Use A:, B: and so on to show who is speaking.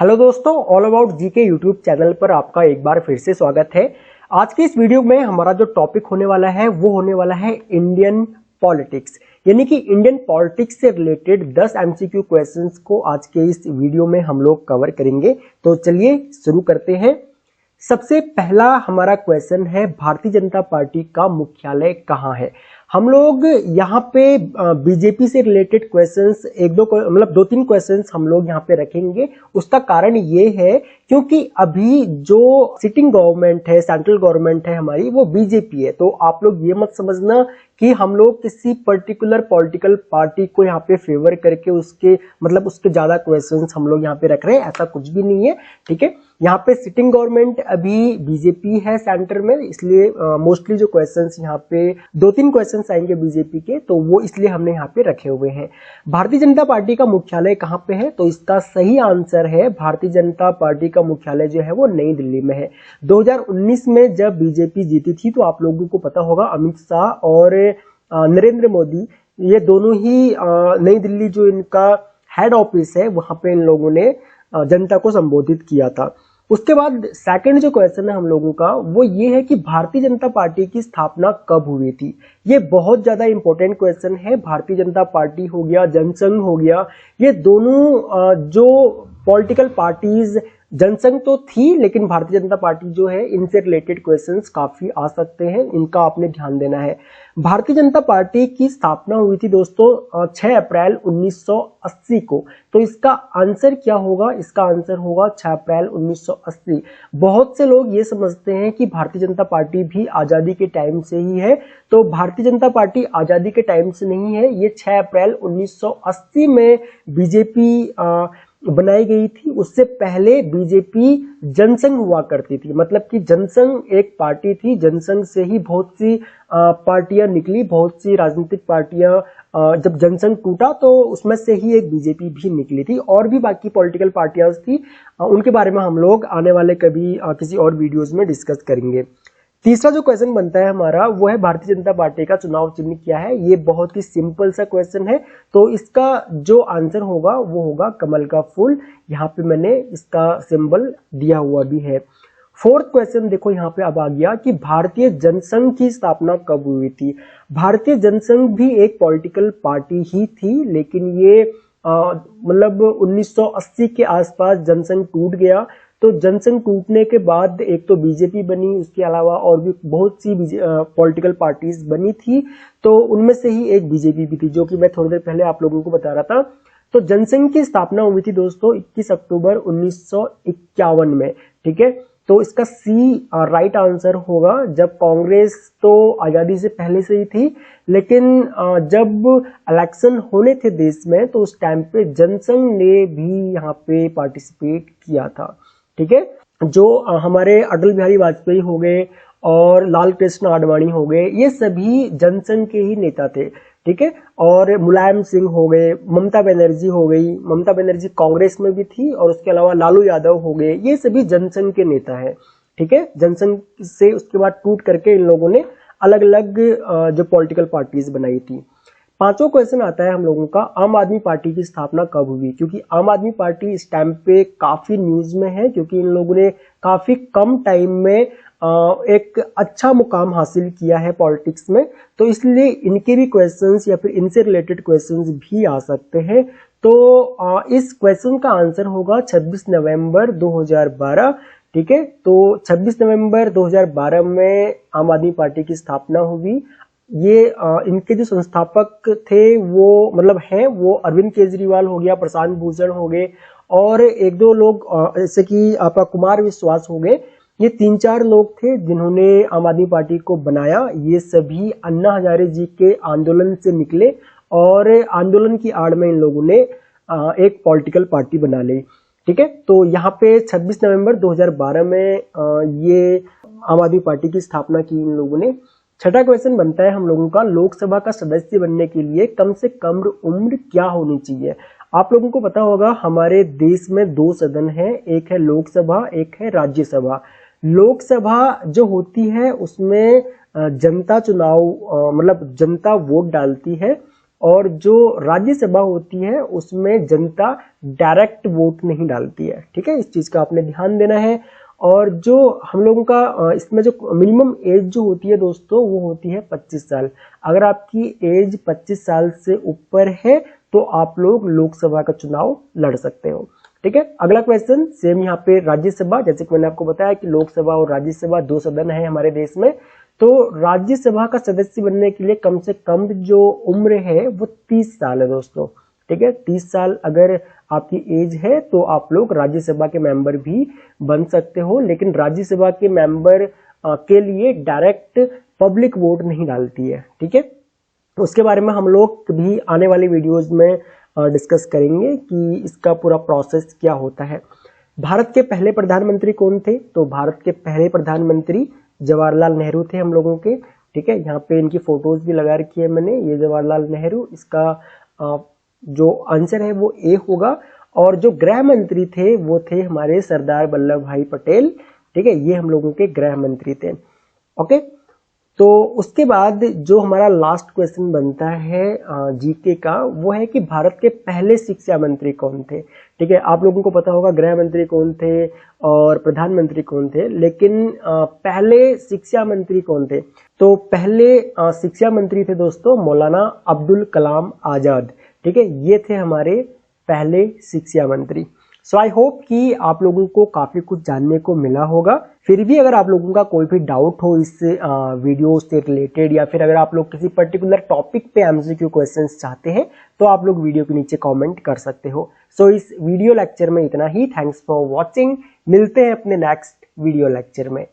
A: Hello दोस्तों, all about जी के YouTube channel पर आपका एक बार फिर से स्वागत है। आज की इस वीडियो में हमारा जो टॉपिक होने वाला है वो होने वाला है इंडियन पॉलिटिक्स, यानी कि इंडियन पॉलिटिक्स से रिलेटेड 10 एमसीक्यू क्वेश्चंस को आज के इस वीडियो में हम लोग कवर करेंगे। तो चलिए शुरू करते हैं। सबसे पहला हमारा क्वेश्चन है, भारतीय जनता पार्टी का मुख्यालय कहाँ है। हम लोग यहाँ पे बीजेपी से रिलेटेड क्वेश्चंस दो तीन क्वेश्चंस हम लोग यहाँ पे रखेंगे। उसका कारण ये है क्योंकि अभी जो सिटिंग गवर्नमेंट है, सेंट्रल गवर्नमेंट है हमारी, वो बीजेपी है। तो आप लोग ये मत समझना कि हम लोग किसी पर्टिकुलर पॉलिटिकल पार्टी को यहाँ पे फेवर करके उसके ज्यादा क्वेश्चंस हम लोग यहाँ पे रख रहे हैं, ऐसा कुछ भी नहीं है। ठीक है, यहाँ पे सिटिंग गवर्नमेंट अभी बीजेपी है सेंटर में, इसलिए मोस्टली जो क्वेश्चंस यहाँ पे दो तीन क्वेश्चंस आएंगे बीजेपी के, तो वो इसलिए हमने यहाँ पे रखे हुए हैं। भारतीय जनता पार्टी का मुख्यालय कहाँ पे है, तो इसका सही आंसर है भारतीय जनता पार्टी का मुख्यालय जो है वो नई दिल्ली में है। 2019 में जब बीजेपी जीती थी तो आप लोगों को पता होगा, अमित शाह और नरेंद्र मोदी, ये दोनों ही नई दिल्ली जो इनका हेड ऑफिस है वहां पे इन लोगों ने जनता को संबोधित किया था। उसके बाद सेकंड जो क्वेश्चन है हम लोगों का वो ये है कि भारतीय जनता पार्टी की स्थापना कब हुई थी। ये बहुत ज्यादा इंपॉर्टेंट क्वेश्चन है। भारतीय जनता पार्टी हो गया, जनसंघ हो गया, ये दोनों जो पॉलिटिकल पार्टीज, जनसंघ तो थी लेकिन भारतीय जनता पार्टी जो है, इनसे रिलेटेड क्वेश्चंस काफी आ सकते हैं, इनका आपने ध्यान देना है। भारतीय जनता पार्टी की स्थापना हुई थी दोस्तों 6 अप्रैल 1980 को। तो इसका आंसर क्या होगा, इसका आंसर होगा 6 अप्रैल 1980। बहुत से लोग ये समझते हैं कि भारतीय जनता पार्टी भी आजादी के टाइम से ही है, तो भारतीय जनता पार्टी आजादी के टाइम से नहीं है। ये 6 अप्रैल 1980 में बीजेपी बनाई गई थी। उससे पहले बीजेपी जनसंघ हुआ करती थी, मतलब कि जनसंघ एक पार्टी थी। जनसंघ से ही बहुत सी पार्टियां निकली, बहुत सी राजनीतिक पार्टियां, जब जनसंघ टूटा तो उसमें से ही एक बीजेपी भी निकली थी। और भी बाकी पॉलिटिकल पार्टियां थी, उनके बारे में हम लोग आने वाले कभी किसी और वीडियोस में डिस्कस करेंगे। तीसरा जो क्वेश्चन बनता है हमारा वो है, भारतीय जनता पार्टी का चुनाव चिन्ह क्या है। ये बहुत ही सिंपल सा क्वेश्चन है, तो इसका जो आंसर होगा वो होगा कमल का फूल। यहाँ पे मैंने इसका सिंबल दिया हुआ भी है। फोर्थ क्वेश्चन देखो यहाँ पे अब आ गया कि भारतीय जनसंघ की स्थापना कब हुई थी। भारतीय जनसंघ भी एक पॉलिटिकल पार्टी ही थी, लेकिन ये 1980 के आसपास जनसंघ टूट गया। तो जनसंघ टूटने के बाद एक तो बीजेपी बनी, उसके अलावा और भी बहुत सी पॉलिटिकल पार्टीज बनी थी, तो उनमें से ही एक बीजेपी भी थी, जो कि मैं थोड़ी देर पहले आप लोगों को बता रहा था। तो जनसंघ की स्थापना हुई थी दोस्तों 21 अक्टूबर 1951 में। ठीक है, तो इसका सी राइट आंसर होगा। जब कांग्रेस तो आजादी से पहले से ही थी, लेकिन जब इलेक्शन होने थे देश में तो उस टाइम पे जनसंघ ने भी यहाँ पे पार्टिसिपेट किया था। ठीक है, जो हमारे अटल बिहारी वाजपेयी हो गए और लाल कृष्ण आडवाणी हो गए, ये सभी जनसंघ के ही नेता थे। ठीक है, और मुलायम सिंह हो गए, ममता बनर्जी हो गई, ममता बनर्जी कांग्रेस में भी थी, और उसके अलावा लालू यादव हो गए, ये सभी जनसंघ के नेता हैं। ठीक है, जनसंघ से उसके बाद टूट करके इन लोगों ने अलग अलग जो पॉलिटिकल पार्टीज बनाई थी। पांचों क्वेश्चन आता है हम लोगों का, आम आदमी पार्टी की स्थापना कब हुई। क्योंकि आम आदमी पार्टी इस टाइम पे काफी न्यूज में है, क्योंकि इन लोगों ने काफी कम टाइम में एक अच्छा मुकाम हासिल किया है पॉलिटिक्स में, तो इसलिए इनके भी क्वेश्चंस या फिर इनसे रिलेटेड क्वेश्चंस भी आ सकते हैं। तो इस क्वेश्चन का आंसर होगा 26 नवंबर 2012। ठीक है, तो 26 नवंबर 2012 में आम आदमी पार्टी की स्थापना हुई। ये इनके जो संस्थापक थे वो हैं वो अरविंद केजरीवाल हो गया, प्रशांत भूषण हो गए, और एक दो लोग जैसे कि आपका कुमार विश्वास हो गए। ये 3-4 लोग थे जिन्होंने आम आदमी पार्टी को बनाया। ये सभी अन्ना हजारे जी के आंदोलन से निकले, और आंदोलन की आड़ में इन लोगों ने एक पॉलिटिकल पार्टी बना ली। ठीक है, तो यहाँ पे 26 नवंबर 2012 में ये आम आदमी पार्टी की स्थापना की इन लोगों ने। छठा क्वेश्चन बनता है हम लोगों का, लोकसभा का सदस्य बनने के लिए कम से कम उम्र क्या होनी चाहिए। आप लोगों को पता होगा हमारे देश में 2 सदन हैं, एक है लोकसभा, एक है राज्यसभा। लोकसभा जो होती है उसमें जनता चुनाव जनता वोट डालती है, और जो राज्यसभा होती है उसमें जनता डायरेक्ट वोट नहीं डालती है। ठीक है, इस चीज का आपने ध्यान देना है। और जो हम लोगों का इसमें जो मिनिमम एज जो होती है दोस्तों वो होती है 25 साल। अगर आपकी एज 25 साल से ऊपर है तो आप लोग लोकसभा का चुनाव लड़ सकते हो। ठीक है, अगला क्वेश्चन सेम यहाँ पे राज्यसभा, जैसे कि मैंने आपको बताया कि लोकसभा और राज्यसभा दो सदन है हमारे देश में। तो राज्यसभा का सदस्य बनने के लिए कम से कम जो उम्र है वो 30 साल है दोस्तों। ठीक है, 30 साल अगर आपकी एज है तो आप लोग राज्यसभा के मेंबर भी बन सकते हो, लेकिन राज्यसभा के मेंबर के लिए डायरेक्ट पब्लिक वोट नहीं डालती है। ठीक है, उसके बारे में हम लोग भी आने वाली वीडियोस में डिस्कस करेंगे कि इसका पूरा प्रोसेस क्या होता है। भारत के पहले प्रधानमंत्री कौन थे? तो भारत के पहले प्रधानमंत्री जवाहरलाल नेहरू थे हम लोगों के। ठीक है, यहाँ पे इनकी फोटोज भी लगा रखी है मैंने, ये जवाहरलाल नेहरू। इसका जो आंसर है वो ए होगा। और जो गृह मंत्री थे वो थे हमारे सरदार वल्लभ भाई पटेल। ठीक है, ये हम लोगों के गृह मंत्री थे। ओके, तो उसके बाद जो हमारा लास्ट क्वेश्चन बनता है जीके का, वो है कि भारत के पहले शिक्षा मंत्री कौन थे। ठीक है, आप लोगों को पता होगा गृह मंत्री कौन थे और प्रधानमंत्री कौन थे, लेकिन पहले शिक्षा मंत्री कौन थे? तो पहले शिक्षा मंत्री थे दोस्तों मौलाना अब्दुल कलाम आजाद। ठीक है, ये थे हमारे पहले शिक्षा मंत्री। सो आई होप कि आप लोगों को काफी कुछ जानने को मिला होगा। फिर भी अगर आप लोगों का कोई भी डाउट हो इस वीडियो से रिलेटेड, या फिर अगर आप लोग किसी पर्टिकुलर टॉपिक पे एमसीक्यू क्वेश्चंस चाहते हैं तो आप लोग वीडियो के नीचे कमेंट कर सकते हो। सो इस वीडियो लेक्चर में इतना ही। Thanks for watching. मिलते हैं अपने नेक्स्ट वीडियो लेक्चर में।